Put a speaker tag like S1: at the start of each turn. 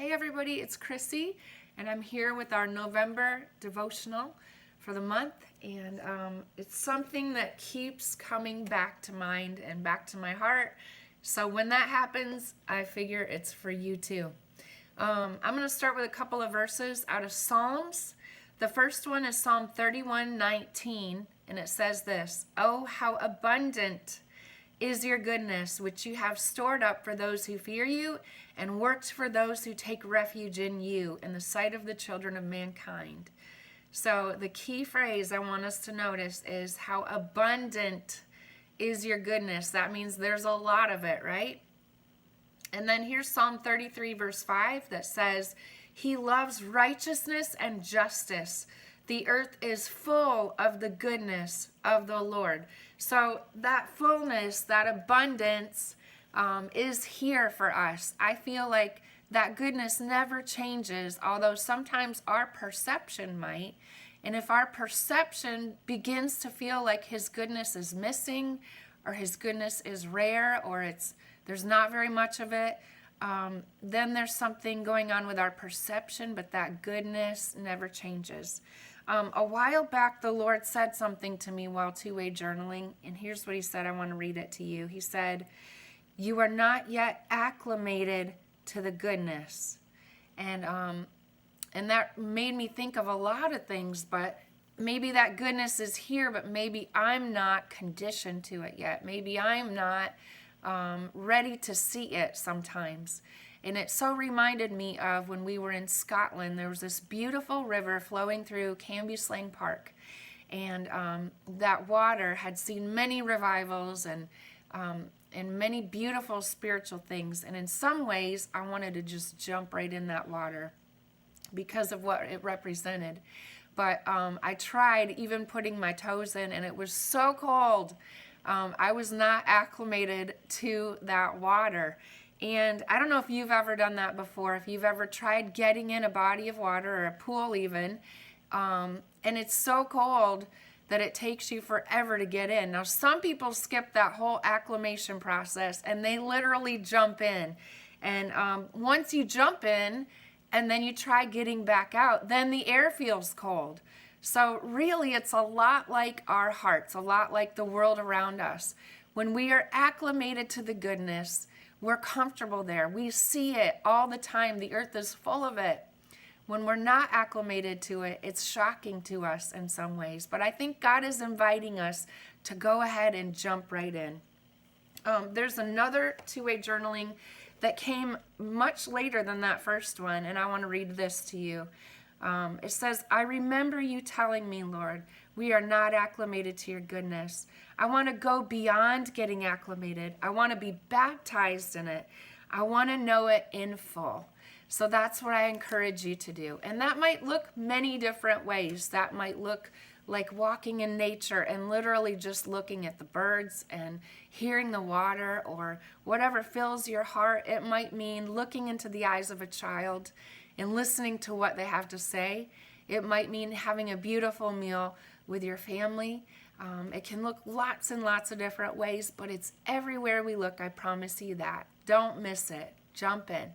S1: Hey everybody, it's Chrissy, and I'm here with our November devotional for the month, and it's something that keeps coming back to mind and back to my heart. So when that happens, I figure it's for you too. I'm going to start with a couple of verses out of Psalms. The first one is Psalm 31:19, and it says this: "Oh, how abundant is your goodness, which you have stored up for those who fear you, and worked for those who take refuge in you, in the sight of the children of mankind." So the key phrase I want us to notice is how abundant is your goodness. That means there's a lot of it, right? And then here's Psalm 33 verse 5 that says, "He loves righteousness and justice. The earth is full of the goodness of the Lord." So that fullness, that abundance is here for us. I feel like that goodness never changes, although sometimes our perception might. And if our perception begins to feel like His goodness is missing, or His goodness is rare, or there's not very much of it, then there's something going on with our perception, but that goodness never changes. A while back, the Lord said something to me while two-way journaling, and here's what He said. I want to read it to you. He said, "You are not yet acclimated to the goodness." And that made me think of a lot of things, but maybe that goodness is here, but maybe I'm not conditioned to it yet. Maybe I'm not ready to see it sometimes. And it so reminded me of when we were in Scotland. There was this beautiful river flowing through Cambuslang Park. And that water had seen many revivals and many beautiful spiritual things. And in some ways, I wanted to just jump right in that water because of what it represented. But I tried even putting my toes in, and it was so cold. I was not acclimated to that water. And I don't know if you've ever done that before, if you've ever tried getting in a body of water or a pool even, and it's so cold that it takes you forever to get in. Now, some people skip that whole acclimation process, and they literally jump in. And once you jump in, and then you try getting back out, then the air feels cold. So really, it's a lot like our hearts, a lot like the world around us. When we are acclimated to the goodness, we're comfortable there. We see it all the time. The earth is full of it. When we're not acclimated to it, it's shocking to us in some ways. But I think God is inviting us to go ahead and jump right in. There's another two-way journaling that came much later than that first one, and I want to read this to you. It says, "I remember you telling me, Lord, we are not acclimated to your goodness. I want to go beyond getting acclimated. I want to be baptized in it. I want to know it in full." So that's what I encourage you to do. And that might look many different ways. That might look like walking in nature and literally just looking at the birds and hearing the water, or whatever fills your heart. It might mean looking into the eyes of a child and listening to what they have to say. It might mean having a beautiful meal with your family. It can look lots and lots of different ways, but it's everywhere we look. I promise you that. Don't miss it. Jump in.